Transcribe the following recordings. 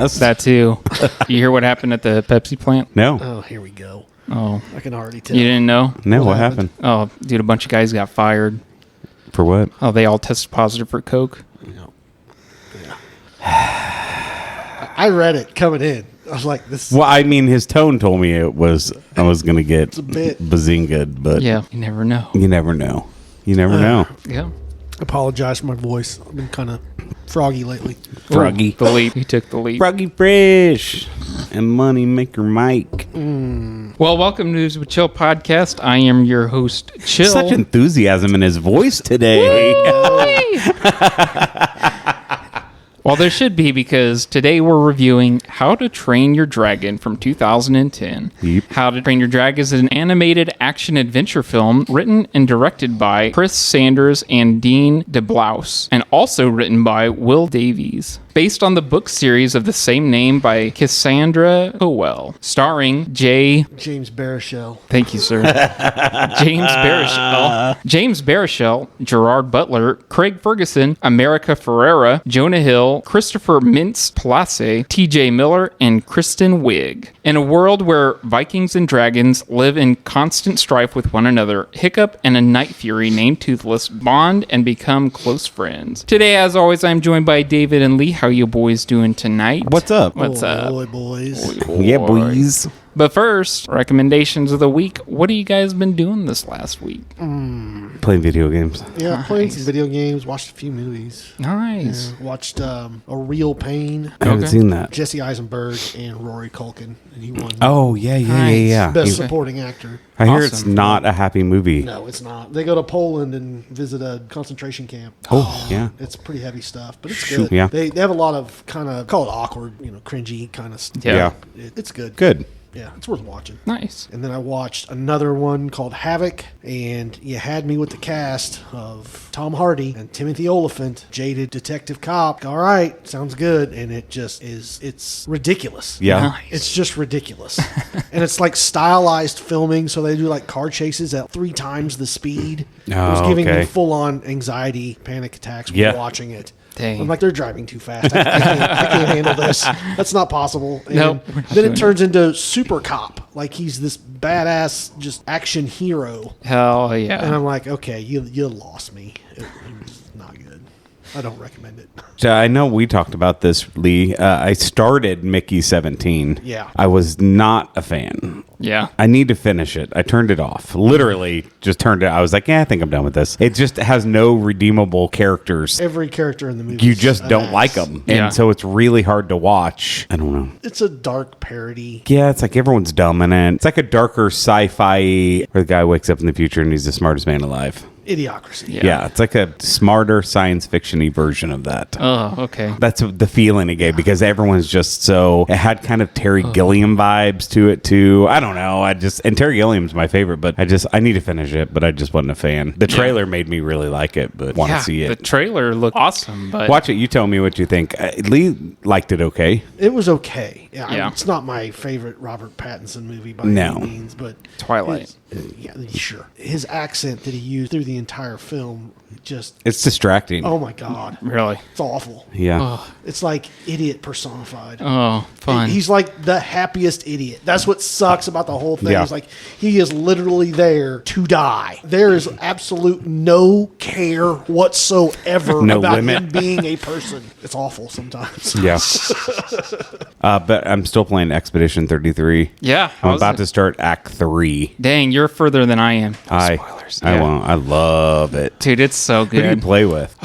Yes. That too. You hear what happened at the Pepsi plant? No. Oh, here we go. Oh. I can already tell. You didn't know? No, what happened? Oh, dude, a bunch of guys got fired. For what? Oh, they all tested positive for Coke. Yeah. I read it coming in. I was like, this. Well, I mean, his tone told me I was going to get a bit. bazingaed, but Yeah, you never know. you never know. You never know. Yeah. Apologize for my voice. I've been kind of froggy lately. Froggy. The leap. He took the leap. Froggy Fresh and Money Maker Mike. Well, welcome to News with Chill podcast. I am your host, Chill. Such enthusiasm in his voice today. Well, there should be, because today we're reviewing How to Train Your Dragon from 2010. Yep. How to Train Your Dragon is an animated action-adventure film written and directed by Chris Sanders and Dean DeBlois, and also written by Will Davies. Based on the book series of the same name by Cressida Cowell, starring James Baruchel. Thank you, sir. James Baruchel, Gerard Butler, Craig Ferguson, America Ferrera, Jonah Hill, Christopher Mintz-Plasse, TJ Miller, and Kristen Wiig. In a world where Vikings and dragons live in constant strife with one another, Hiccup and a night fury named Toothless bond and become close friends. Today, as always, I'm joined by David and Lee. How you boys doing tonight? What's up? What's up? Boy, boys. Yeah, boys. But first, recommendations of the week. What have you guys been doing this last week? Playing video games. Yeah, played some video games, watched a few movies. Nice. Watched A Real Pain, I haven't Okay. seen that. Jesse Eisenberg and Rory Culkin, and he won Oh, yeah. Best He- supporting actor. I hear it's Awesome. not a happy movie. No, it's not. They go to Poland and visit a concentration camp. Oh, yeah. It's pretty heavy stuff, but it's Shoot, good. yeah. They have a lot of kind of, call it awkward, cringy kind of stuff. Yeah. It's good. Good. Yeah, it's worth watching. Nice. And then I watched another one called Havoc, and you had me with the cast of Tom Hardy and Timothy Olyphant, jaded detective cop. All right, sounds good. And it just is, it's ridiculous. Yeah. Nice. It's just ridiculous. And it's like stylized filming, so they do like car chases at 3 times the speed. It was Oh, giving okay. me full-on anxiety, panic attacks when Yeah. watching it. Dang. I'm like, they're driving too fast. I can't handle this. That's not possible. And Nope, we're not then doing it turns into Super Cop. Like he's this badass, just action hero. Hell And yeah. I'm like, okay, you lost me. It was not good. I don't recommend it. So I know we talked about this, Lee. I started Mickey 17. Yeah. I was not a fan. Yeah. I need to finish it. I turned it off. Literally just turned it. I was like, I think I'm done with this. It just has no redeemable characters. Every character in the movie. You is just an don't ass. like them. Yeah. And so it's really hard to watch. I don't know. It's a dark parody. Yeah, it's like everyone's dumb in it. It's like a darker sci-fi where the guy wakes up in the future and he's the smartest man alive. Idiocracy. Yeah. Yeah, it's like a smarter science fiction-y version of that. Oh, okay. That's the feeling it gave because everyone's just so. It had kind of Terry Gilliam vibes to it too. I don't know. And Terry Gilliam's my favorite, but I need to finish it, but I just wasn't a fan. The trailer made me really like it, but want to see The it. trailer looked awesome, but Watch it. You tell me what you think. Lee liked it okay. It was okay. Yeah, I mean, Yeah. it's not my favorite Robert Pattinson movie by No. any means, but Twilight. yeah, sure. His accent that he used through the entire film, just It's distracting. oh my god, really. it's awful. Yeah. It's like idiot personified. Oh, fun. He's like the happiest idiot. That's what sucks about the whole thing. Yeah. Is like he is literally there to die. There is absolute no care whatsoever No about limit. him being a person. It's awful sometimes. Yeah. But I'm still playing Expedition 33. Yeah. I'm how's about it? to start Act 3. Dang, you're further than I am. I Spoilers. I Yeah. won't. I love it. Dude, it's so Who do you good. play with?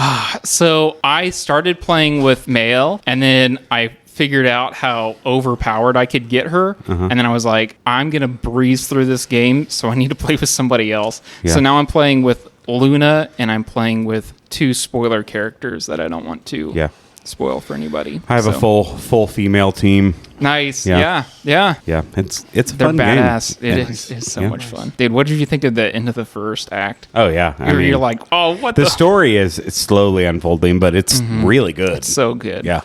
So I started playing with Mael, and then I figured out how overpowered I could get her. Uh-huh. And then I was like, I'm going to breeze through this game, so I need to play with somebody else. Yeah. So now I'm playing with Luna, and I'm playing with 2 spoiler characters that I don't want to Yeah. spoil for anybody. I have a So, full female team. Nice. Yeah. Yeah. Yeah, it's a They're fun badass. game. It's so much fun. Dude, what did you think of the end of the first act? Oh yeah, You're like, oh, what the story is it's slowly unfolding, but it's really good. It's so good. Yeah.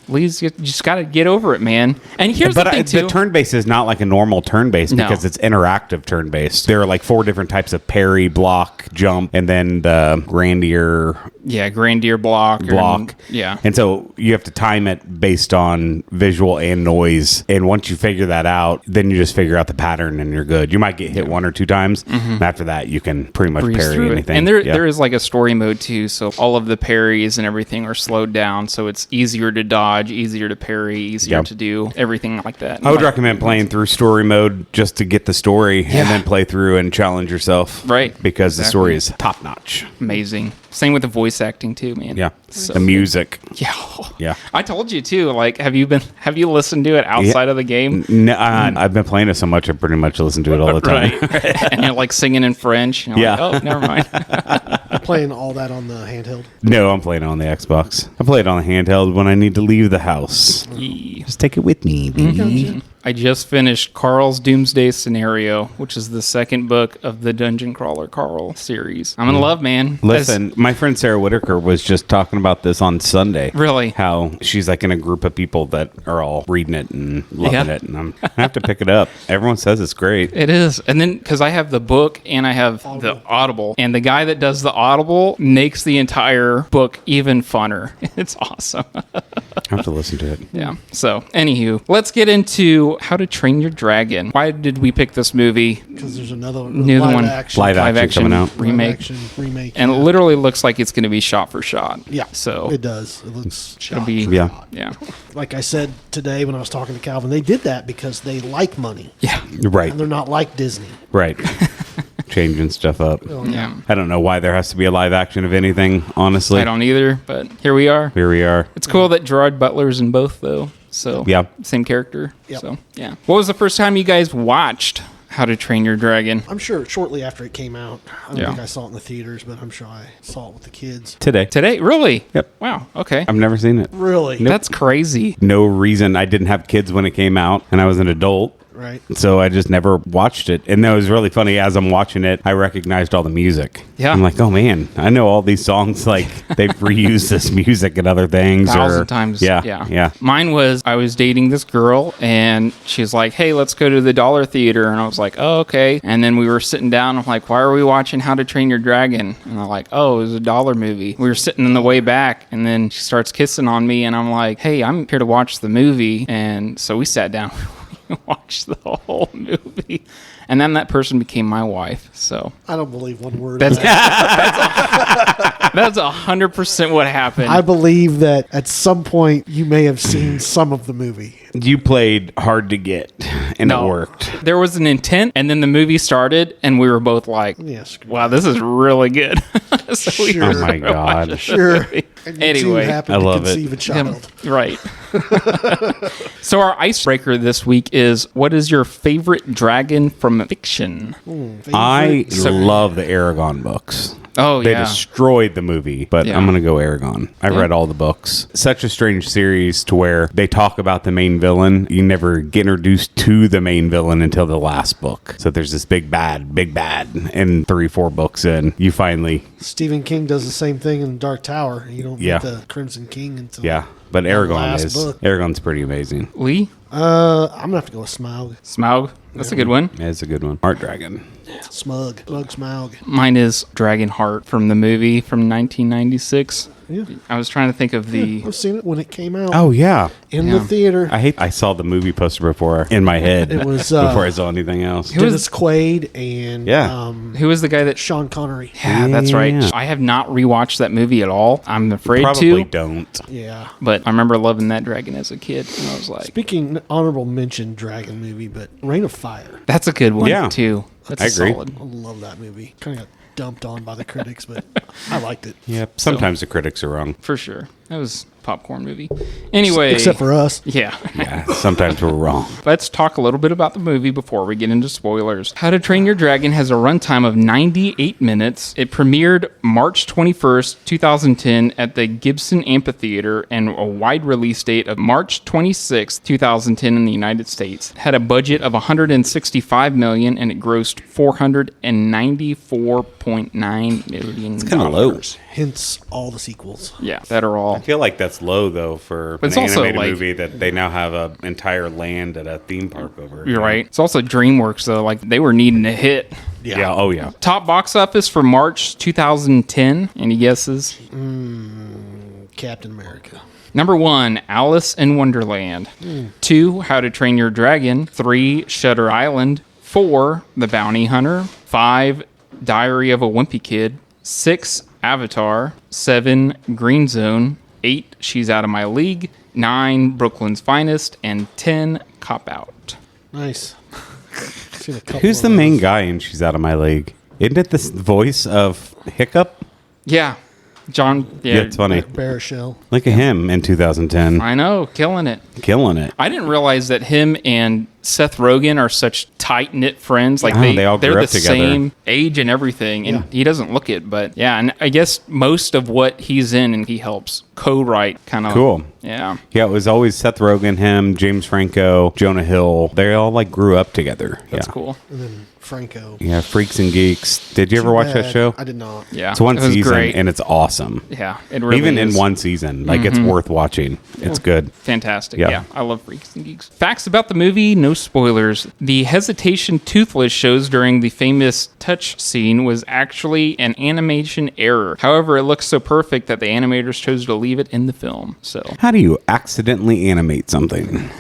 Lee's, you just got to get over it, man. And here's the thing, too. The turn base is not like a normal turn base No. because it's interactive turn base. There are like 4 different types of parry, block, jump, and then the grandier Grandier block. Yeah. And so you have to time it based on visual and noise. And once you figure that out, then you just figure out the pattern and you're good. You might get hit 1 or 2 times. And after that, you can pretty much Breeze parry through it. anything. And there is like a story mode too. So all of the parries and everything are slowed down. So it's easier to dodge, easier to parry, easier to do everything like that. I would recommend playing through story mode just to get the story and then play through and challenge yourself. Right. Because the story is top notch. Amazing. Same with the voice acting too, man. Yeah. So the music. Yeah. Yeah. I told you too. Like, have you listened to it outside of the game? No, I've been playing it so much, I pretty much listen to it all the time. Right. And you're like singing in French. And you're like, oh, never mind. Playing all that on the handheld. No, I'm playing it on the Xbox. I play it on the handheld when I need to leave the house. Just take it with me, baby. I just finished Carl's Doomsday Scenario, which is the second book of the Dungeon Crawler Carl series. I'm in love, man. Listen, my friend Sarah Whitaker was just talking about this on Sunday. Really? How she's like in a group of people that are all reading it and loving it. And I have to pick it up. Everyone says it's great. It is. And then, because I have the book and I have the Audible, and the guy that does the Audible makes the entire book even funner. It's awesome. I have to listen to it. Yeah. So, anywho, let's get into How to Train Your Dragon. Why did we pick this movie? Because there's another New live one. action, Live action coming out. Remake. remake. And it literally looks like it's going to be shot for shot. Yeah. So it does. It looks it'll be Yeah. like I said today when I was talking to Calvin, they did that because they like money. Yeah. Right. And they're not like Disney. Right. Changing stuff up. Yeah. I don't know why there has to be a live action of anything, honestly. I don't either, but here we are. Here we are. It's cool that Gerard Butler's in both, though. So, Yeah. same character. Yep. So, yeah. What was the first time you guys watched How to Train Your Dragon? I'm sure shortly after it came out. I don't Yeah. think I saw it in the theaters, but I'm sure I saw it with the kids. Today? Really? Yep. Wow. Okay. I've never seen it. Really? That's crazy. No reason. I didn't have kids when it came out, and I was an adult. Right. So I just never watched it. And that was really funny. As I'm watching it, I recognized all the music. Yeah. I'm like, oh man, I know all these songs. Like they've reused this music and other things. 1,000 times. Yeah. Mine was, I was dating this girl and she's like, hey, let's go to the Dollar Theater. And I was like, oh, okay. And then we were sitting down. I'm like, why are we watching How to Train Your Dragon? And they're like, oh, it was a dollar movie. We were sitting in the way back and then she starts kissing on me. And I'm like, hey, I'm here to watch the movie. And so we sat down. Watch the whole movie, and then that person became my wife. So I don't believe one word. that's 100% what happened. I believe that at some point you may have seen some of the movie. You played hard to get, and it worked. There was an intent, and then the movie started, and we were both like, Yes. "Wow, this is really good." So we Sure. Oh my God. Sure. And you Anyway, two happened I to love it. conceive a child. Right. So our icebreaker this week is: what is your favorite dragon from fiction? I Favorite? love the Aragon books. Oh, They yeah. destroyed the movie, but Yeah. I'm going to go Aragon. I read all the books. Such a strange series to where they talk about the main villain. You never get introduced to the main villain until the last book. So there's this big bad, and 3-4 books in, you finally, Stephen King does the same thing in Dark Tower. You don't Yeah. get the Crimson King until But Aragon last book. Aragon's pretty amazing. Lee? I'm gonna have to go with Smaug. Smaug? That's a good one. Yeah, it's a good one. Art Dragon. Smug. Smaug. Mine is Dragonheart from the movie from 1996. Yeah. I was trying to think of the... I've seen it when it came out Oh yeah. in yeah. the theater. I saw the movie poster before in my head. It was, before I saw anything else. Who was- Dennis Quaid and Yeah. Who was the guy that... Sean Connery. Yeah, that's right. Yeah. I have not rewatched that movie at all. I'm afraid Probably to. don't. Yeah. But I remember loving that dragon as a kid. And I was like, Speaking honorable mention dragon movie, but Reign of Fire. that's a good one, Yeah. too. That's I agree. solid. I love that movie. Kind of got dumped on by the critics, but I liked it. Yep. Sometimes the critics are wrong. For sure. That was popcorn movie. Anyway. Except for us. Yeah. Yeah, sometimes we're wrong. Let's talk a little bit about the movie before we get into spoilers. How to Train Your Dragon has a runtime of 98 minutes. It premiered March 21st, 2010 at the Gibson Amphitheater and a wide release date of March 26th, 2010 in the United States. It had a budget of $165 million and it grossed $494.9 million. It's kind of low. Hence all the sequels. Yeah, that are all. I feel like that's low, though, for But it's an also, animated like- movie that they now have an entire land at a theme park over. You're right. It's also DreamWorks, though. Like, they were needing a hit. Yeah. Oh, yeah. Top box office for March 2010. Any guesses? Captain America. Number 1, Alice in Wonderland. 2, How to Train Your Dragon. 3, Shutter Island. 4, The Bounty Hunter. 5, Diary of a Wimpy Kid. 6, Avatar. 7, Green Zone. 8, She's Out of My League. 9, Brooklyn's Finest. And 10, Cop Out. Nice. Seen a couple Who's of the main those. guy in She's Out of My League? Isn't it the voice of Hiccup? Yeah. John. Yeah, Yeah, it's funny. Baruchel. Look at him in 2010. I know. Killing it. Killing it. I didn't realize that him and Seth Rogen are such tight-knit friends. Like Oh, they all grew they're up the together. same age and everything, and Yeah. he doesn't look it. But yeah, and I guess most of what he's in, and he helps co-write kind of. Cool. Yeah. Yeah, it was always Seth Rogen, him, James Franco, Jonah Hill. They all like grew up together. That's yeah. cool. And then Franco. Yeah, Freaks and Geeks. Did you ever Too watch that bad. show? I did not. Yeah. It's one it was season great. and it's awesome. Yeah, it really Even in is. one season, like it's worth watching. It's good. Fantastic. Yeah. Yeah. I love Freaks and Geeks. Facts about the movie, no spoilers. The hesitation Toothless shows during the famous touch scene was actually an animation error. However, it looks so perfect that the animators chose to leave it in the film. So How do you accidentally animate something?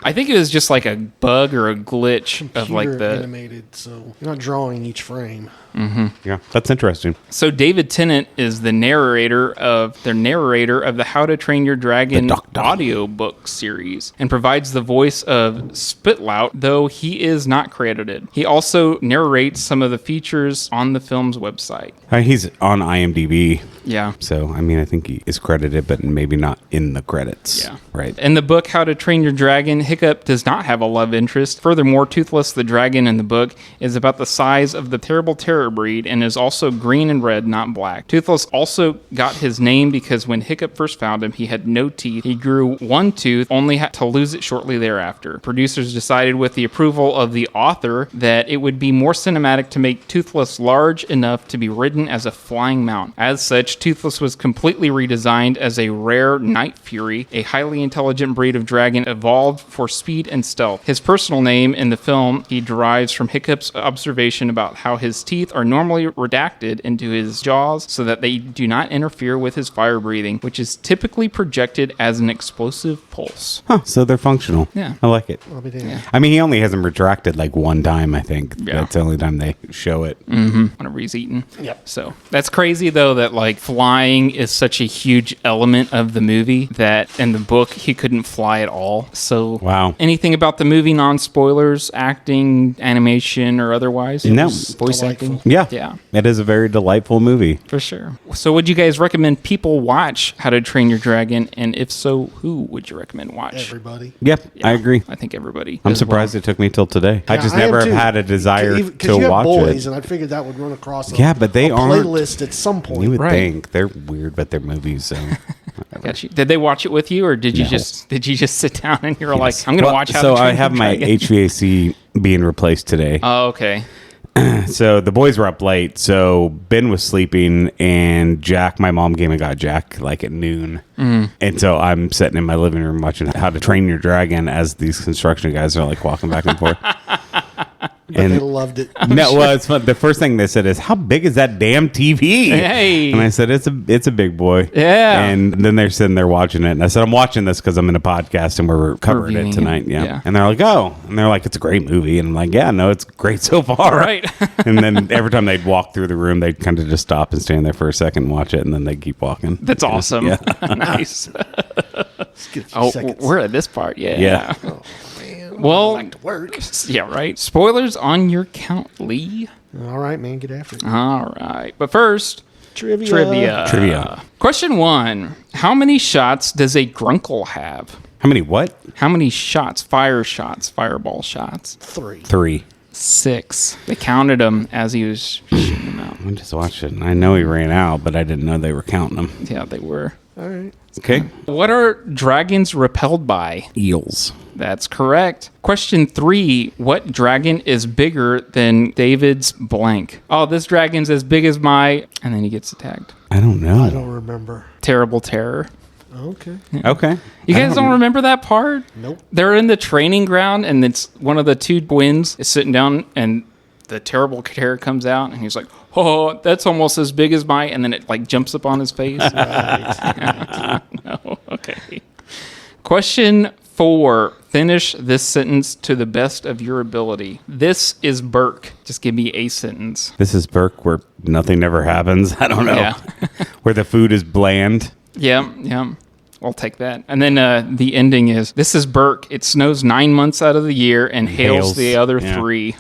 I think it was just like a bug or a glitch of like Computer the. animated, so you're not drawing each frame. Yeah, that's interesting. So David Tennant is the narrator of the How to Train Your Dragon The doctor. audiobook series and provides the voice of Spitlout, though he is not credited. He also narrates some of the features on the film's website. He's on IMDb, Yeah. so I mean, I think he is credited, but maybe not in the credits. Yeah. Right. In the book How to Train Your Dragon, Hiccup does not have a love interest. Furthermore, Toothless the dragon in the book is about the size of the terrible terror breed and is also green and red, not black. Toothless also got his name because when Hiccup first found him, he had no teeth. He grew one tooth, only had to lose it shortly thereafter. Producers decided with the approval of the author that it would be more cinematic to make Toothless large enough to be ridden as a flying mount. As such, Toothless was completely redesigned as a rare Night Fury, a highly intelligent breed of dragon evolved for speed and stealth. His personal name in the film he derives from Hiccup's observation about how his teeth are normally redacted into his jaws so that they do not interfere with his fire breathing, which is typically projected as an explosive pulse. Huh, so they're functional. Yeah. I like it. I'll be damned. I mean, he only has them retracted like one time, I think. Yeah. That's the only time they show it. Whenever he's eaten. Yep. So that's crazy though that like flying is such a huge element of the movie that in the book he couldn't fly at all. So Wow. anything about the movie, non-spoilers, acting, animation, or otherwise? No. Voice Delightful. acting? Yeah. Yeah. It is a very delightful movie. For sure. So would you guys recommend people watch How to Train Your Dragon? And if so, who would you recommend watch? Everybody. Yep, I agree. I think everybody. I'm as surprised well. it took me till today. I Yeah, just am never have too. had a desire Because to you have watch boys, it. and I figured that would run across a, Yeah, but they a aren't. playlist at some point. You would Right. think they're weird, but they're movies. So Got you. Did they watch it with you, or did you No. just sit down and you were like, I'm gonna Well, watch How So to Train I have Your my Dragon? HVAC being replaced today. Oh, okay. So the boys were up late. So Ben was sleeping, and Jack, my mom came and got Jack like at noon. And so I'm sitting in my living room watching How to Train Your Dragon as these construction guys are like walking back and forth. But they loved it. No, well, it's fun. The first thing they said is, "How big is that damn TV?" Hey. And I said, "It's a big boy." Yeah. And then they're sitting there watching it, and I said, "I'm watching this because I'm in a podcast and we're covering Reviewing it it. tonight." Yeah. Yeah. And they're like, "Oh," and they're like, "It's a great movie," and I'm like, "Yeah, no, it's great so far." Right. And then every time they'd walk through the room, they'd kind of just stop and stand there for a second and watch it, and then they'd keep walking. That's awesome. Yeah. Nice. Let's get a few Oh, seconds. we're at this part. Yeah. Yeah. Oh, man. Well- Back to work. Yeah, right. Spoilers on your count, Lee. All right, man. Get after it. All right. But first, Trivia. Question 1. How many shots does a grunkle have? How many what? How many shots? Fireball shots. 3. 6. They counted them as he was shooting them out. I just watched it, and I know he ran out, but I didn't know they were counting them. Yeah, they were. All right. Okay. What are dragons repelled by? Eels. That's correct. Question 3. What dragon is bigger than David's blank? Oh, this dragon's as big as my... And then he gets attacked. I don't know. I don't remember. Terrible terror. Okay. Okay. You guys don't remember that part? Nope. They're in the training ground, and it's one of the two twins is sitting down, and the terrible terror comes out, and he's like, "Oh, that's almost as big as my," and then it like jumps up on his face. No. Okay. Question 4. Finish this sentence to the best of your ability. This is Burke. Just give me a sentence. This is Burke, where nothing ever happens. I don't know. Yeah. Where the food is bland. Yeah. I'll take that. And then the ending is, this is Burke. It snows 9 months out of the year and hails the other 3.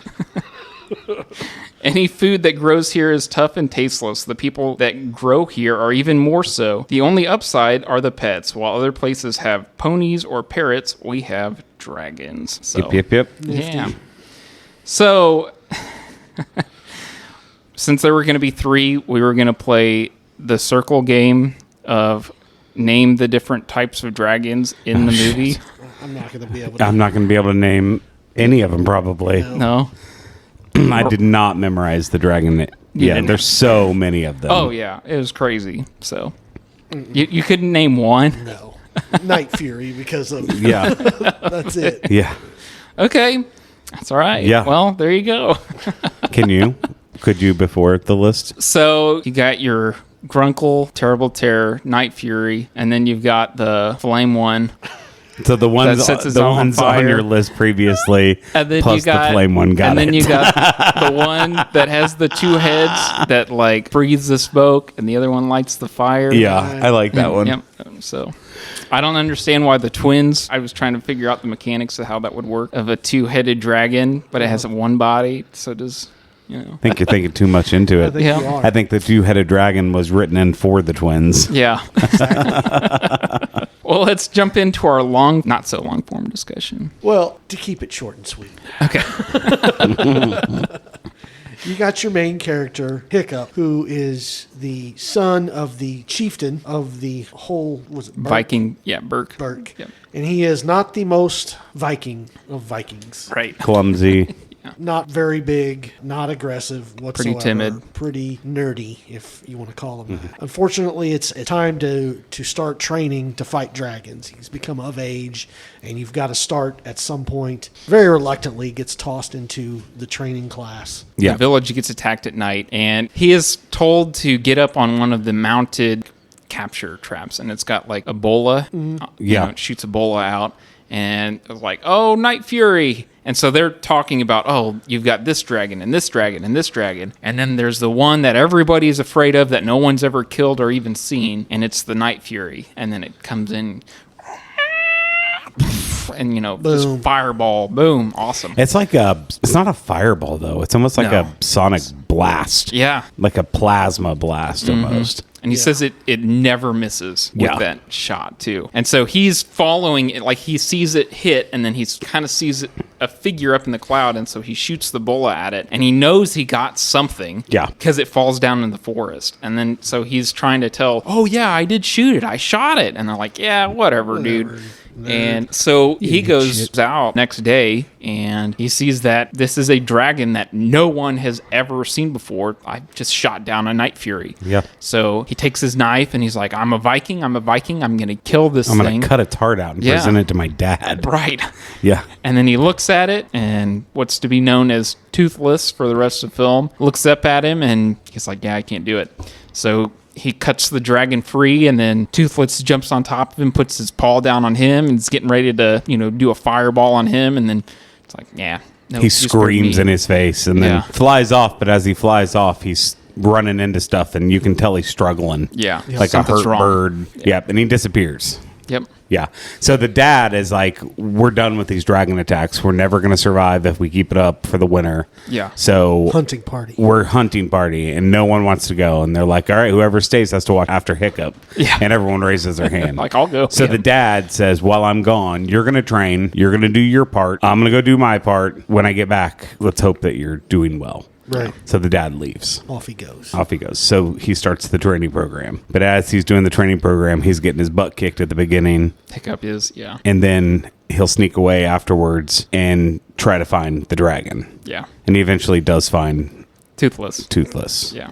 Any food that grows here is tough and tasteless. The people that grow here are even more so. The only upside are the pets. While other places have ponies or parrots, we have dragons. So, Yep. yeah. So, since there were going to be 3, we were going to play the circle game of name the different types of dragons in the movie. I'm not going to be able to. I'm not going to be able to name any of them, probably. No. I did not memorize the dragon. Yeah, there's so many of them. Oh, yeah. It was crazy. So, you couldn't name one? No. Night Fury because of... Yeah. That's it. Yeah. Okay. That's all right. Yeah. Well, there you go. Could you before the list? So, you got your Grunkle, Terrible Terror, Night Fury, and then you've got the Flame one. So the ones That sets his the own ones fire. on your list previously, And then plus you got the flame one. and then you got the one that has the 2 heads that like breathes the smoke, and the other one lights the fire. Yeah, I like that one. Yep. So I don't understand why the twins. I was trying to figure out the mechanics of how that would work of a 2-headed dragon, but it has one body. So does I think you're thinking too much into it. You are. I think the 2-headed dragon was written in for the twins. Yeah. Well, let's jump into our not so long form discussion. Well, to keep it short and sweet. Okay. You got your main character, Hiccup, who is the son of the chieftain of the whole, was it Burke? Viking. Yeah, Burke. Yep. And he is not the most Viking of Vikings. Right. Clumsy. Not very big, not aggressive whatsoever. Pretty timid. Pretty nerdy, if you want to call him that. Unfortunately, it's time to start training to fight dragons. He's become of age, and you've got to start at some point. Very reluctantly gets tossed into the training class. Yeah. The village gets attacked at night, and he is told to get up on one of the mounted capture traps, and it's got like Ebola. It shoots Ebola out, and it's like, oh, Night Fury. And so they're talking about, oh, you've got this dragon and this dragon and this dragon. And then there's the one that everybody's afraid of that no one's ever killed or even seen. And it's the Night Fury. And then it comes in and, just fireball. Boom. Awesome. It's like it's not a fireball, though. It's almost like a sonic blast. Yeah. Like a plasma blast almost. And he says it never misses with that shot, too. And so he's following it, like he sees it hit, and then he kind of sees a figure up in the cloud, and so he shoots the bola at it, and he knows he got something. Yeah. Because it falls down in the forest. And then so he's trying to tell, oh, yeah, I did shoot it. I shot it. And they're like, yeah, whatever. Dude. And so he goes out next day and he sees that this is a dragon that no one has ever seen before. I just shot down a Night Fury. Yeah. So he takes his knife and he's like, I'm a Viking. I'm going to kill this I'm thing. going to cut its heart out and present it to my dad. Right. Yeah. And then he looks at it, and what's to be known as Toothless for the rest of the film looks up at him and he's like, yeah, I can't do it. So he cuts the dragon free, and then Toothless jumps on top of him, puts his paw down on him, and is getting ready to, do a fireball on him. And then it's like, yeah. No, he screams in his face and then flies off. But as he flies off, he's running into stuff, and you can tell he's struggling. Yeah. Like a hurt wrong. bird. Yep. And he disappears. Yep. Yeah. So the dad is like, we're done with these dragon attacks. We're never going to survive if we keep it up for the winter. Yeah. So Hunting party. we're hunting party and no one wants to go. And they're like, all right, whoever stays has to watch after Hiccup. Yeah. And everyone raises their hand. Like, I'll go. So the dad says, while I'm gone, you're going to train. You're going to do your part. I'm going to go do my part. When I get back, let's hope that you're doing well. Right. So the dad leaves. Off he goes. Off he goes. So he starts the training program. But as he's doing the training program, he's getting his butt kicked at the beginning. Hiccup is, yeah. And then he'll sneak away afterwards and try to find the dragon. Yeah. And he eventually does find Toothless. Yeah.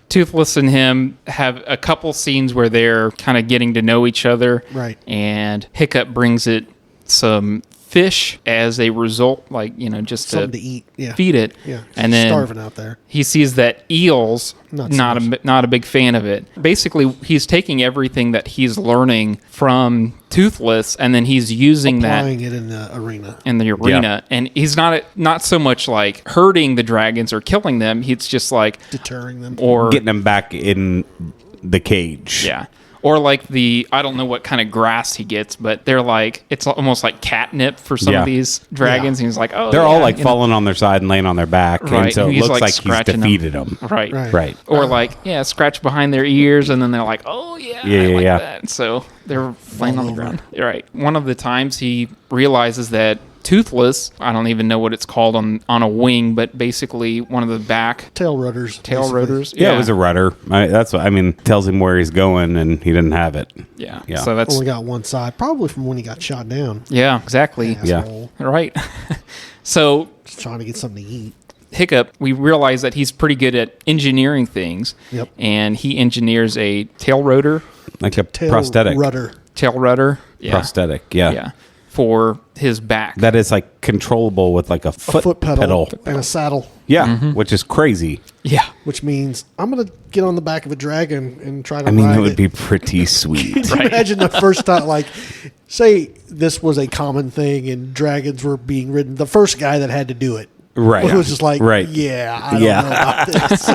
Toothless and him have a couple scenes where they're kind of getting to know each other. Right. And Hiccup brings it some fish as a result, like, just Something to eat. Yeah. feed it. Yeah. And then starving out there. he sees that eels, Not so much. not a big fan of it. Basically, he's taking everything that he's learning from Toothless, and then he's using Applying that it in the arena. and he's not so much like hurting the dragons or killing them. He's just like Deterring them. or Getting him back in the cage. yeah. Or like I don't know what kind of grass he gets, but they're like, it's almost like catnip for some Yeah. of these dragons. Yeah. And he's like, oh, They're all like you know. falling on their side and laying on their back. Right, And so and it he's, looks like, like he's scratching defeated them. Right. Right. Or like, scratch behind their ears, and then they're like, oh, yeah, I like Yeah. that. So they're laying on the ground. Right. One of the times he realizes that Toothless, I don't even know what it's called on a wing, but basically one of the back Tail rudders. tail basically. rotors. Yeah, it was a rudder. Tells him where he's going, and he didn't have it. Yeah. Yeah. So that's, Only got one side. Probably from when he got shot down. yeah, exactly. Yeah. Asshole. Right. So Just trying to get something to eat. Hiccup, we realize that he's pretty good at engineering things. Yep. And he engineers a tail rotor, Like a Tail prosthetic. rudder. tail rudder. Yeah. Prosthetic, yeah. Yeah. For his back. That is like controllable with like a foot, pedal, and a saddle. Yeah, Mm-hmm. which is crazy. yeah. Which means I'm going to get on the back of a dragon and try to I mean, ride it would it. be pretty sweet. Can you imagine the first time, like, say this was a common thing and dragons were being ridden. The first guy that had to do it. Right. It was just like, Right. yeah, I don't know about this.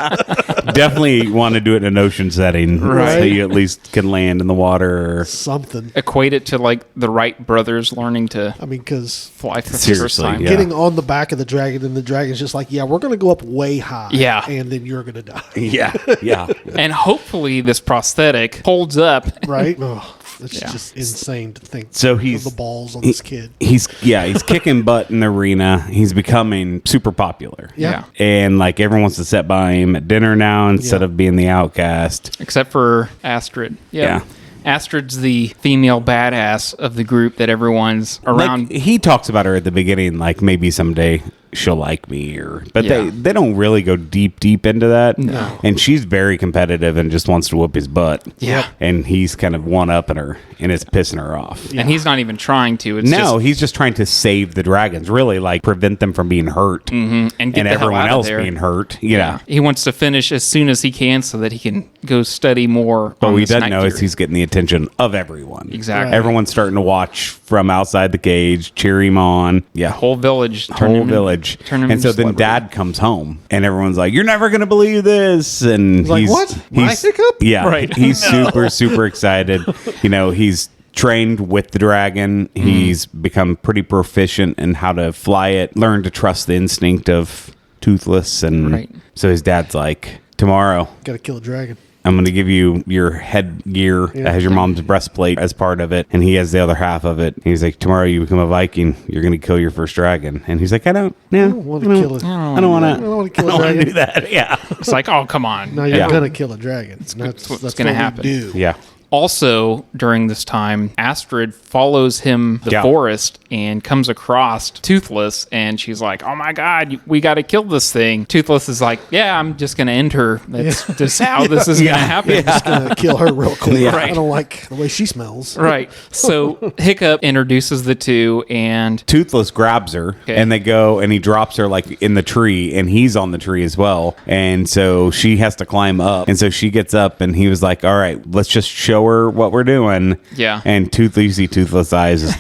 Definitely want to do it in an ocean setting. Right. So you at least can land in the water. Or, Something. Equate it to like the Wright brothers learning to I mean, because fly for the first Seriously, time. yeah. getting on the back of the dragon and the dragon's just like, yeah, we're going to go up way high. Yeah. And then you're going to die. yeah. Yeah. And hopefully this prosthetic holds up. Right? Oh, it's Yeah. just insane to think So of he's the balls on this kid. He's kicking butt in the arena. He's becoming super popular. Yeah. And like everyone wants to sit by him at dinner now instead Yeah. of being the outcast. Except for Astrid. Yeah. Astrid's the female badass of the group that everyone's around. Like, he talks about her at the beginning, like maybe someday she'll like me, but Yeah. they don't really go deep into that. No. And she's very competitive and just wants to whoop his butt. Yeah. And he's kind of one-upping her, and it's pissing her off. And he's not even trying to. It's No, just, he's just trying to save the dragons, really, like prevent them from being hurt and get and the hell everyone out of else there. being hurt. Yeah. He wants to finish as soon as he can so that he can go study more. But on what he this doesn't night know is theory. he's getting the attention of everyone. Exactly. Everyone's starting to watch from outside the cage, cheer him on. Yeah. whole village. Whole village. Turn him And so into then celebrity. dad comes home and everyone's like, you're never going to believe this. And like, what? My Hiccup? Yeah. Right. He's super excited. He's trained with the dragon. He's become pretty proficient in how to fly it, learned to trust the instinct of Toothless. And Right. so his dad's like, tomorrow, Got to kill a dragon. I'm going to give you your headgear that has your mom's breastplate as part of it. And he has the other half of it. And he's like, tomorrow you become a Viking. You're going to kill your first dragon. And he's like, I don't want to kill it. I don't want wanna kill a to dragon. do that. Yeah. It's like, oh, come on. No, you're Yeah. going to kill a dragon. That's what's gonna what happen. we do. Yeah. Also, during this time, Astrid follows him the Yeah. forest and comes across Toothless, and she's like, "Oh my God, we got to kill this thing." Toothless is like, "Yeah, I'm just gonna end her. That's just how this is gonna happen." Just going to kill her real quick. Yeah. I don't like the way she smells. Right. So Hiccup introduces the two, and Toothless grabs her and they go and he drops her like in the tree and he's on the tree as well. And so she has to climb up. And so she gets up and he was like, all right, let's just show show her what we're doing. Yeah. And you see Toothless eyes,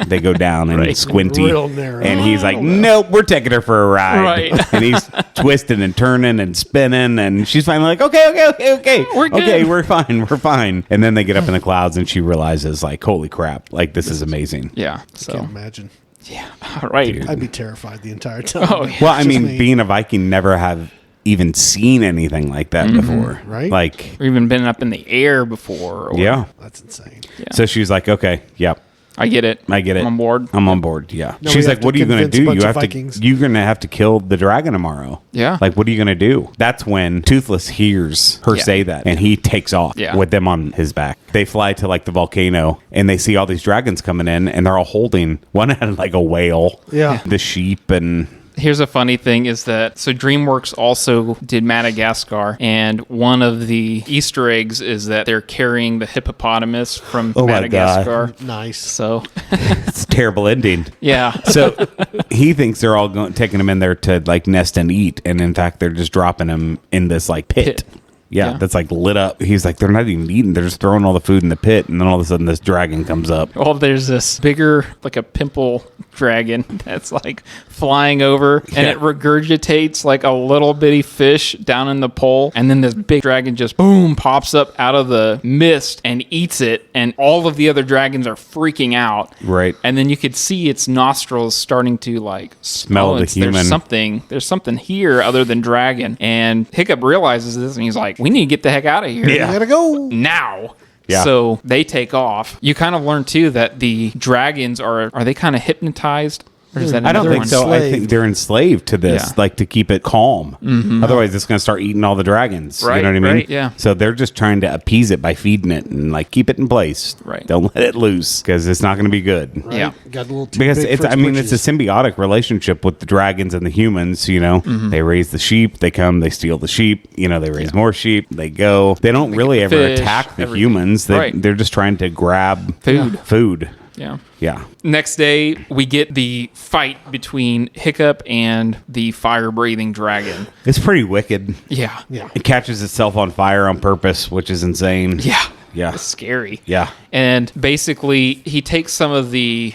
they go down and squinty. Real narrow. And he's like, nope, we're taking her for a ride. Right. And he's twisting and turning and spinning. And she's finally like, okay. We're good. Okay, we're fine. And then they get up in the clouds and she realizes, like, holy crap, like, this is amazing. Yeah. So, Can't imagine. yeah. All right. Dude. I'd be terrified the entire time. Oh, yeah. Well, I Just mean, me. being a Viking, never have even seen anything like that before. Right? Like, Or even been up in the air before. Or, yeah. That's insane. So she's like, okay, yep. I get it. I get it. I'm on board. I'm on board. Yeah. No, She's we like, have "What are to you going to convince a do? bunch You of have Vikings." to. You're going to have to kill the dragon tomorrow." Yeah. Like, what are you going to do? That's when Toothless hears her Yeah. say that, and he takes off Yeah. with them on his back. They fly to like the volcano, and they see all these dragons coming in, and they're all holding one had like a whale, Yeah. the sheep, and Here's a funny thing is that, so DreamWorks also did Madagascar, and one of the Easter eggs is that they're carrying the hippopotamus from Oh my God. Madagascar. Nice. So, it's a terrible ending. yeah. So he thinks they're all taking him in there to like nest and eat, and in fact, they're just dropping him in this like pit. Yeah, Yeah. that's like lit up. He's like, they're not even eating. They're just throwing all the food in the pit. And then all of a sudden, this dragon comes up. Well, there's this bigger, like a pimple dragon that's like flying over and it regurgitates like a little bitty fish down in the pole. And then this big dragon just boom pops up out of the mist and eats it. And all of the other dragons are freaking out. Right. And then you could see its nostrils starting to like Smell the human. There's something here other than dragon. And Hiccup realizes this and he's like, we need to get the heck out of here. You gotta go. Now. Yeah. So they take off. You kind of learn too that the dragons are they kind of hypnotized? Or is that I don't another think one? so. I think they're enslaved to this, Yeah. like to keep it calm. Otherwise, it's going to start eating all the dragons. Right, You know what I mean? right, yeah. So they're just trying to appease it by feeding it and like keep it in place. Right. Don't let it loose because it's not going to be good. Right? Yeah. Got a little too Because big it's, for its I mean, it's britches. a symbiotic relationship with the dragons and the humans. You know, they raise the sheep, they come, they steal the sheep. You know, they raise more sheep, they go. They don't really get ever fish, attack the everything. humans. Right. They're just trying to grab Food. Yeah. Yeah. Next day, we get the fight between Hiccup and the fire-breathing dragon. It's pretty wicked. Yeah. Yeah. It catches itself on fire on purpose, which is insane. Yeah. Yeah. It's scary. Yeah. And basically, he takes some of the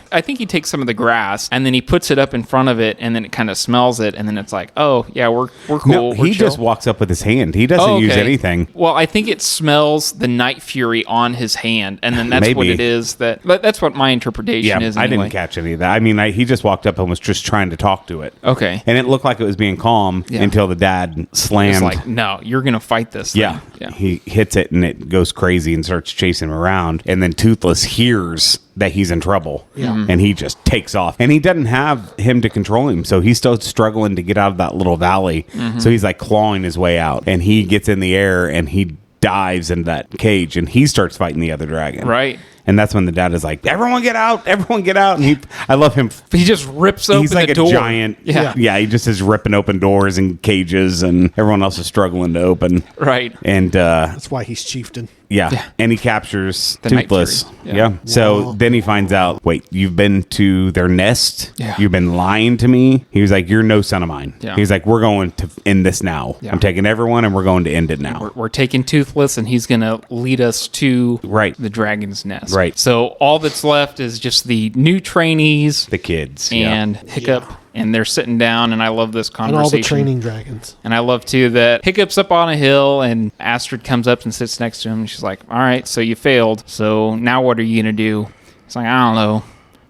grass, and then he puts it up in front of it, and then it kind of smells it, and then it's like, oh, yeah, we're cool. No, we're he chill. just walks up with his hand. He doesn't use anything. Well, I think it smells the night fury on his hand, and then that's what Maybe. it is. That's what my interpretation Yeah, is. I Anyway. didn't catch any of that. I mean, he just walked up and was just trying to talk to it. Okay. And it looked like it was being calm Yeah. until the dad It's slammed. like, no, you're gonna fight this thing. yeah. Yeah. He hits it and it goes crazy and starts chasing him around. And then Toothless hears that he's in trouble. Yeah. And he just takes off. And he doesn't have him to control him. So he's still struggling to get out of that little valley. So he's like clawing his way out. And he gets in the air and he dives into that cage and he starts fighting the other dragon. Right. And that's when the dad is like, everyone get out. And I love him. He just rips open He's like the a door. giant. Yeah. He just is ripping open doors and cages and everyone else is struggling to open. Right. And, That's why he's chieftain. yeah. And he captures The Night Toothless. Fury. Yeah. Yeah. So Wow. then he finds out, wait, you've been to their nest? Yeah. You've been lying to me? He was like, you're no son of mine. Yeah. He's like, we're going to end this now. Yeah. I'm taking everyone and we're going to end it now. We're taking Toothless, and he's going to lead us to Right. the dragon's nest. Right. So all that's left is just the new trainees The kids. and Hiccup, and they're sitting down, and I love this And conversation. all the training dragons. And I love, too, that Hiccup's up on a hill, and Astrid comes up and sits next to him, and she's like, all right, so you failed, so now what are you going to do? He's like, I don't know.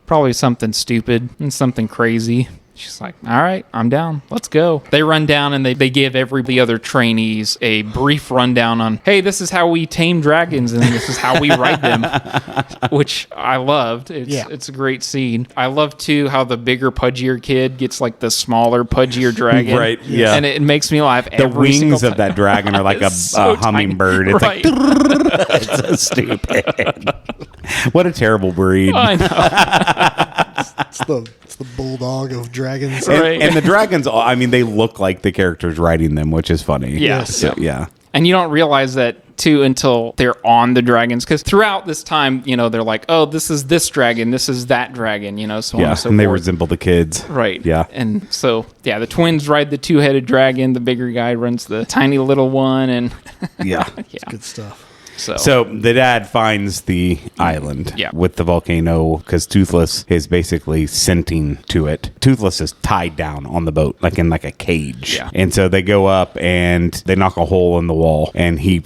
Probably something stupid and something crazy. She's like, all right, I'm down. Let's go. They run down and they give every the other trainees a brief rundown on, hey, this is how we tame dragons and this is how we ride them, which I loved. It's a great scene. I love, too, how the bigger, pudgier kid gets like the smaller, pudgier dragon. Right, yeah. And it makes me laugh The every single wings time. of that dragon are like a It's so hummingbird. tiny. It's Right. like, it's so stupid. What a terrible breed. I know. It's the bulldog of dragons. And, Right. and the dragons, I mean, they look like the characters riding them, which is funny. Yeah. So, yeah. And you don't realize that, too, until they're on the dragons. Because throughout this time, they're like, oh, this is this dragon, this is that dragon, so on Yeah. and so And they forth. resemble the kids. Right. Yeah. And so, the twins ride the two-headed dragon. The bigger guy runs the tiny little one. And Yeah. yeah. Good stuff. So the dad finds the island with the volcano because Toothless is basically scenting to it. Toothless is tied down on the boat, like in like a cage. Yeah. And so they go up and they knock a hole in the wall, and they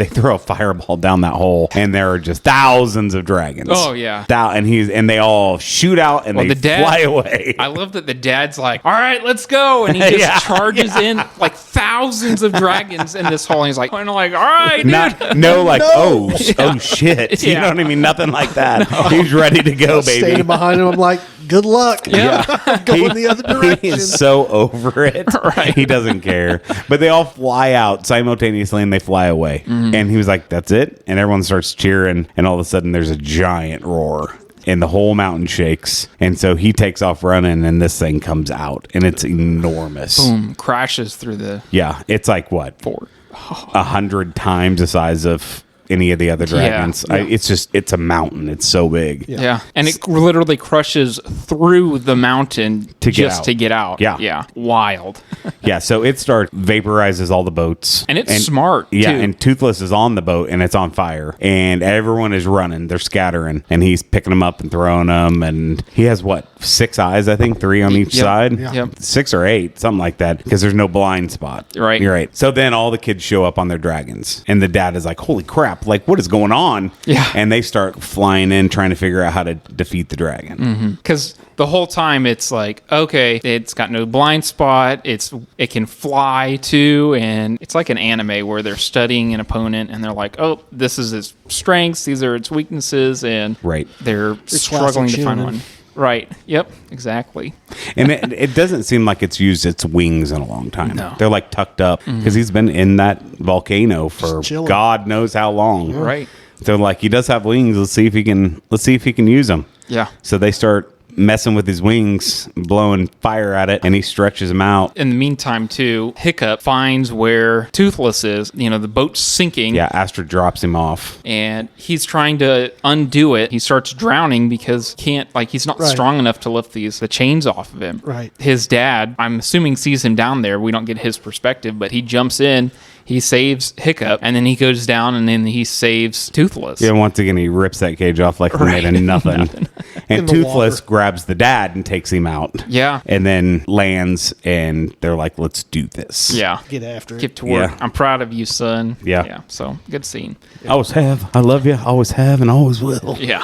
throw a fireball down that hole, and there are just thousands of dragons. Oh, yeah. And they all shoot out and fly away. I love that the dad's like, all right, let's go. And he just charges in like thousands of dragons in this hole. And he's like, all right, dude. Oh shit. You know what I mean? Nothing like that. He's ready to go, baby. Standing behind him, I'm like, good luck. Yeah. Going the other direction. He is so over it. Right. He doesn't care. But they all fly out simultaneously and they fly away. Mm-hmm. And he was like, that's it? And everyone starts cheering. And all of a sudden there's a giant roar. And the whole mountain shakes. And so he takes off running, and this thing comes out. And it's enormous. Boom. Crashes through the Yeah. It's like, what? fort. 100 times the size of any of the other dragons. Yeah. It's a mountain. It's so big. Yeah. And it literally crushes through the mountain To get out. to get out. Yeah. Yeah. Wild. Yeah, so it vaporizes all the boats. And it's smart, Yeah, too. and Toothless is on the boat, and it's on fire. And everyone is running. They're scattering. And he's picking them up and throwing them. And he has, 6 eyes, I think? 3 on each Yep. side? Yeah. Yep. 6 or 8, something like that, because there's no blind spot. Right. You're right. So then all the kids show up on their dragons. And the dad is like, holy crap, like, what is going on? Yeah. And they start flying in, trying to figure out how to defeat the dragon. Because the whole time it's like, okay, it's got no blind spot. It can fly too. And it's like an anime where they're studying an opponent and they're like, oh, this is its strengths. These are its weaknesses. And Right. they're struggling to find shonen. one. Right. Yep. Exactly. And it doesn't seem like it's used its wings in a long time. No. They're like tucked up because he's been in that volcano for chilling. God knows how long. Right. So like he does have wings. Let's see if he can use them. Yeah. So they start messing with his wings, blowing fire at it, and he stretches them out. In the meantime, too, Hiccup finds where Toothless is. The boat's sinking. Yeah, Astra drops him off. And he's trying to undo it. He starts drowning because he's not Right. strong enough to lift the chains off of him. Right. His dad, I'm assuming, sees him down there. We don't get his perspective, but he jumps in. He saves Hiccup, and then he goes down, and then he saves Toothless. Yeah, once again, he rips that cage off like he made of nothing. In And the Toothless water. grabs the dad and takes him out. Yeah. And then lands, and they're like, let's do this. Yeah. Get after it. Get to work. Yeah. I'm proud of you, son. Yeah. Yeah. So, good scene. Always have. I love you. Always have and always will. Yeah.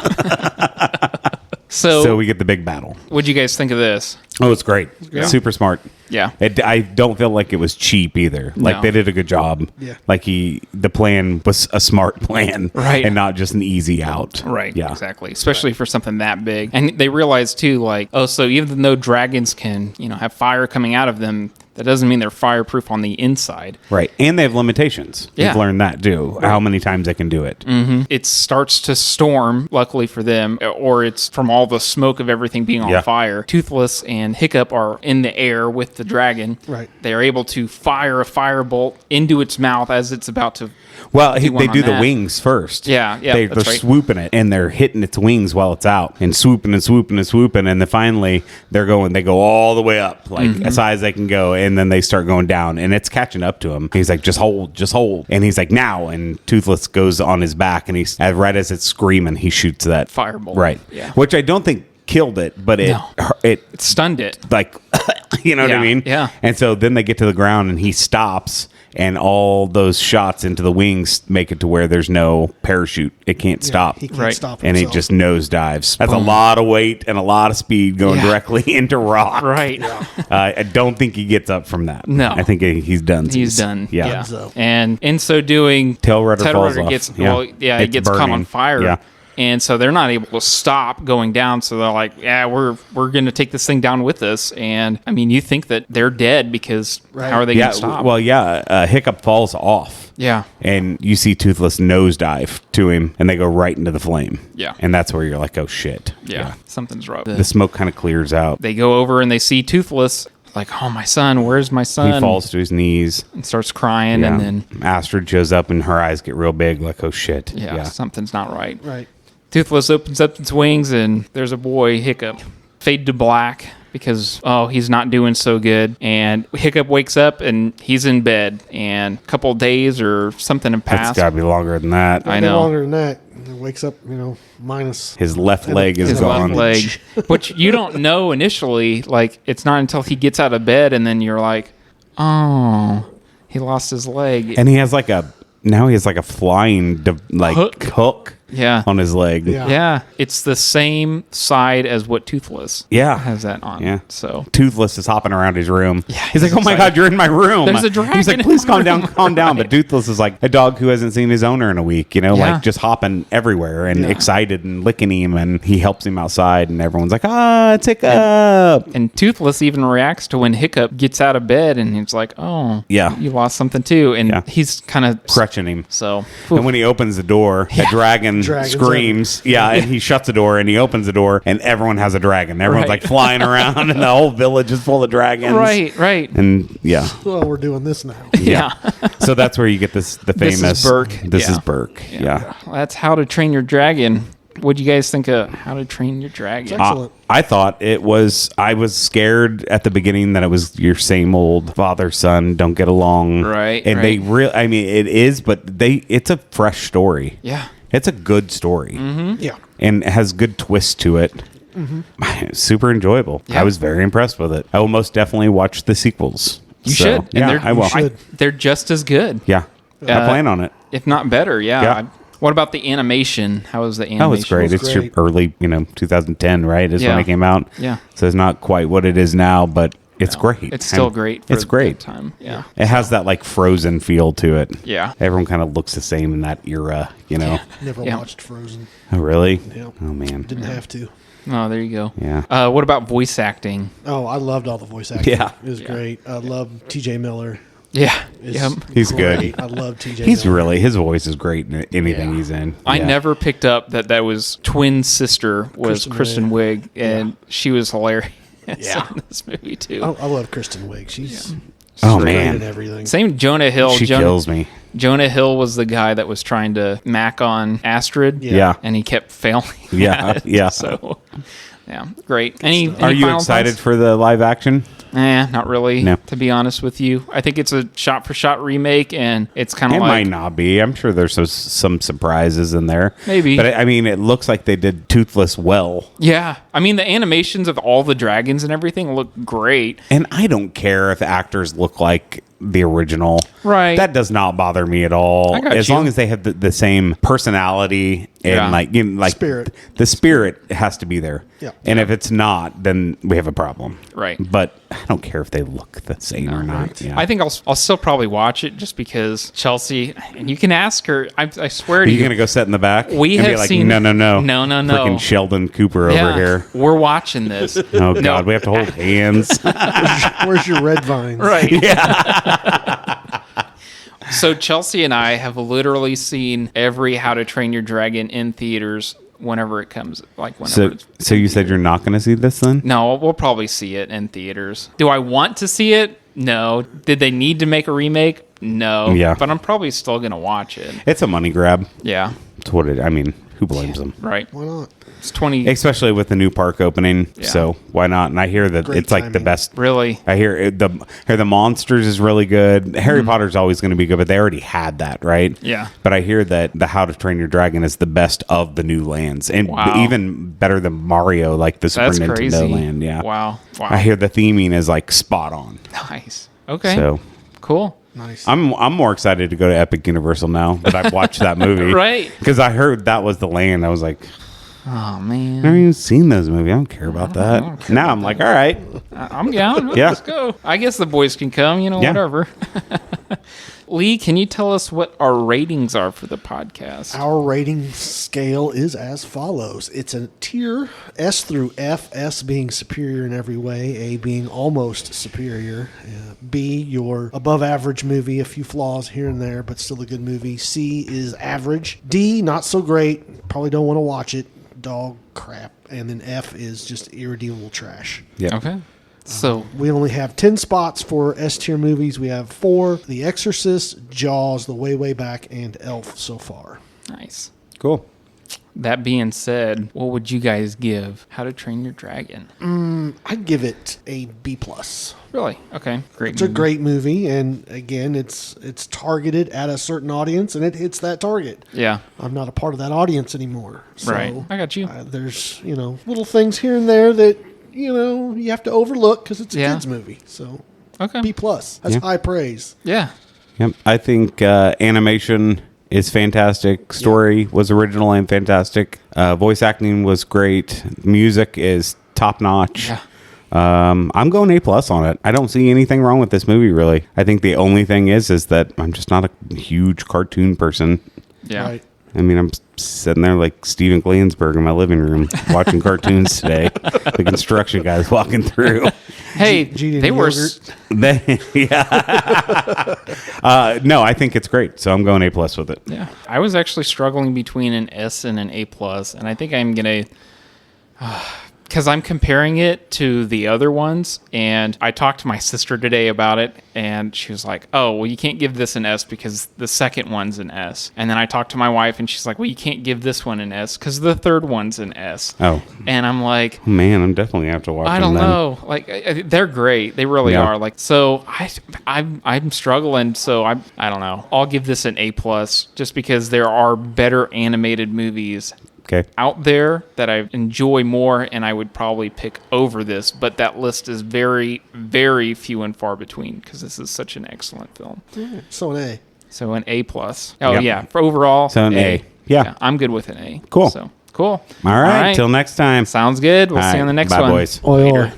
So, So we get the big battle. what'd you guys think of this? Oh, it's great. Yeah. Super smart. Yeah. I don't feel like it was cheap either. Like No. they did a good job. Yeah. Like the plan was a smart plan. Right. And not just an easy out. Right. Yeah. Exactly. Especially for something that big. And they realized too, like, so even though dragons can, have fire coming out of them, that doesn't mean they're fireproof on the inside. Right. And they have limitations. Yeah. We've learned that too. How many times they can do it. It starts to storm, luckily for them, or it's from all the smoke of everything being on Yeah. fire. Toothless and Hiccup are in the air with the dragon. Right. They are able to fire a firebolt into its mouth as it's about to. Well, Do they one on do the that. wings first. Yeah, They're that's right. swooping it, and they're hitting its wings while it's out, and swooping and swooping and swooping, and then finally they go all the way up, like Mm-hmm. as high as they can go, and then they start going down, and it's catching up to him. He's like, just hold, and he's like, now, and Toothless goes on his back, and he's right as it's screaming, he shoots that Firebolt. right, Yeah. which I don't think killed it, but No. it It stunned it. like you know what I Yeah, mean? yeah. And so then they get to the ground and he stops and all those shots into the wings make it to where there's no parachute. It can't stop. He can't Right. stop And himself. it just nosedives. That's a lot of weight and a lot of speed going Yeah. directly into rock. Right. I don't think he gets up from that. No. I think he's done. He's done. Yeah. Dunzo. And in so doing, Tail rudder falls off. gets Yeah. it It's gets caught on burning. fire. Yeah. And so they're not able to stop going down. So they're like, yeah, we're going to take this thing down with us. And I mean, you think that they're dead because Right. how are they Yeah. going to stop? Well, yeah. Hiccup falls off. yeah. And you see Toothless nosedive to him, and they go right into the flame. Yeah. And that's where you're like, oh shit. Yeah. Something's wrong. The smoke kind of clears out. They go over and they see Toothless. Like, oh, my son, where's my son? He falls to his knees. and starts crying. And then, Astrid shows up, and her eyes get real big, like, oh shit. yeah, something's not right. Right. Toothless opens up its wings and there's a boy, Hiccup. Fade to black because, he's not doing so good. And Hiccup wakes up and he's in bed. And a couple of days or something have That's passed. got to be longer than that. I know. Longer than that. He wakes up, minus His left leg is His gone. left leg. Which you don't know initially. Like, it's not until he gets out of bed and then you're like, oh, he lost his leg. And he has like a flying hook Yeah. on his leg. Yeah. Yeah, it's the same side as what Toothless has that on. Yeah. So Toothless is hopping around his room. Yeah, he's like, "Oh my excited. God, you're in my room." There's a dragon He's like, in "Please my calm down, room." calm down." But Toothless is like a dog who hasn't seen his owner in a week. Yeah. Like just hopping everywhere and excited and licking him, and he helps him outside, and everyone's like, it's Hiccup. and Toothless even reacts to when Hiccup gets out of bed and he's like, "Oh, Yeah. you lost something too," and he's kind of Crutching him. So, And when he opens the door, a dragon Dragon's screams. And he shuts the door and he opens the door and everyone has a dragon. Everyone's Right. like flying around and the whole village is full of dragons. right, And well, we're doing this now. yeah. So that's where you get the This famous is Burke. This Yeah. is Burke. Yeah. That's How to Train Your Dragon. What do you guys think of How to Train Your Dragon? Excellent. I thought it was. I was scared at the beginning that it was your same old father son don't get along. Right, And they right. really. I mean, it is, but it's a fresh story. Yeah. It's a good story. Yeah. And it has good twists to it. Super enjoyable. Yeah. I was very impressed with it. I will most definitely watch the sequels. You should. And Yeah, they're- I will. you should. They're just as good, Yeah, I plan on it. if not better. Yeah. Yeah. What about the animation? How was the animation? Oh, it's great. It's your great. early, 2010, right? Is when Yeah. it came out. Yeah. So it's not quite what it is now, but it's great. It's still And great. It's great. that time. Yeah. It has that like Frozen feel to it. Yeah. Everyone kind of looks the same in that era, Never Yeah. watched Frozen. Oh, really? Yeah. Oh, man. Didn't have to. Oh, there you go. Yeah. What about voice acting? Oh, I loved all the voice acting. Yeah. It was great. I love TJ Miller. Yeah. It's Yep. He's great. good. I love TJ He's Miller. really, his voice is great in anything he's in. I Yeah. never picked up that was twin sister was Kristen Wiig, and she was hilarious Yeah. in this movie too. I love Kristen Wiig. She's Oh, great man. in everything. Same Jonah Hill. She kills me. Jonah Hill was the guy that was trying to mac on Astrid. Yeah. And he kept failing. Yeah, at it. yeah. So, yeah, great. Any Are you final excited thoughts? for the live action? Not really. No. To be honest with you, I think it's a shot-for-shot remake, and it's kind It of might like not be. I'm sure there's some surprises in there. Maybe. But I mean, it looks like they did Toothless well. yeah. I mean, the animations of all the dragons and everything look great. And I don't care if actors look like the original. Right. That does not bother me at all. I got As you. long as they have the same personality and Yeah. Spirit. The spirit has to be there. Yeah. And if it's not, then we have a problem. Right. But I don't care if they look the same or not. Yeah. I think I'll still probably watch it just because Chelsea, and you can ask her. I swear Are to you you, going to go sit in the back? We and be have like, seen- No. No. Freaking Sheldon Cooper yeah, over here. we're watching this. Oh, God. We have to hold hands. Where's your red vines? Right. So Chelsea and I have literally seen every How to Train Your Dragon in theaters whenever it comes. Like whenever. So you said you're not going to see this then? No, we'll probably see it in theaters. Do I want to see it? No. Did they need to make a remake? No. Yeah. But I'm probably still gonna watch it. It's a money grab. Yeah. It's what it. I mean, who blames them? Right. Why not? It's 20. Especially with the new park opening. Yeah. So why not? And I hear that Great it's like the timing. best. Really? I hear the Monsters is really good. Harry Potter's always going to be good, but they already had that, right? Mm-hmm. Yeah. But I hear that the How to Train Your Dragon is the best of the new lands, and Wow. even better than Mario, like the Super That's Nintendo crazy. land. Yeah. Wow. I hear the theming is like spot on. Nice. Okay. So Cool. Nice. I'm more excited to go to Epic Universal now that I've watched that movie. Right. Because I heard that was the land. I was like, Oh I've man. never even seen those movies. I don't care about that. Now I'm like, all right. I'm down. Yeah. Let's go. I guess the boys can come, Yeah. whatever. Lee, can you tell us what our ratings are for the podcast? Our rating scale is as follows. It's a tier S through F, S being superior in every way, A being almost superior, B, your above average movie, a few flaws here and there, but still a good movie. C is average. D, not so great, probably don't want to watch it, dog crap. And then F is just irredeemable trash. Yeah. Okay. So, We only have 10 spots for S tier movies. We have 4, The Exorcist, Jaws, The Way, Way Back, and Elf so far. nice. Cool. That being said, what would you guys give How to Train Your Dragon? I'd give it a B plus. Really? Okay. Great. It's a great movie, and again, it's targeted at a certain audience, and it hits that target. Yeah. I'm not a part of that audience anymore. So, Right. I got you. There's little things here and there that you have to overlook because it's a kids movie. So Okay. B plus. That's high praise. Yeah. Yep. I think animation is fantastic. Story was original and fantastic. Voice acting was great. Music is top notch. Yeah. I'm going A plus on it. I don't see anything wrong with this movie, really. I think the only thing is that I'm just not a huge cartoon person. Yeah. Right. I mean, I'm sitting there like Steven Glansberg in my living room watching cartoons today. The construction guys walking through. Hey, Gene they were. No, I think it's great. So I'm going A plus with it. Yeah. I was actually struggling between an S and an A plus, and I think I'm gonna. Because I'm comparing it to the other ones, and I talked to my sister today about it, and she was like, oh, well, you can't give this an S because the second one's an S. And then I talked to my wife, and she's like, well, you can't give this one an S because the third one's an S. Oh. And I'm like, Man, I'm definitely going to have to watch I them don't then. know. Like, they're great. They really are. Like, so I'm struggling. So I don't know. I'll give this an A plus just because there are better animated movies out there that I enjoy more, and I would probably pick over this, but that list is very, very few and far between because this is such an excellent film. Yeah, so an A. So an A plus. Oh Yep. yeah, for overall. So an A. Yeah. I'm good with an A. Cool. So cool. All right. Till next time. Sounds good. We'll see you on the next Bye, one. boys. Oi, oi. Later.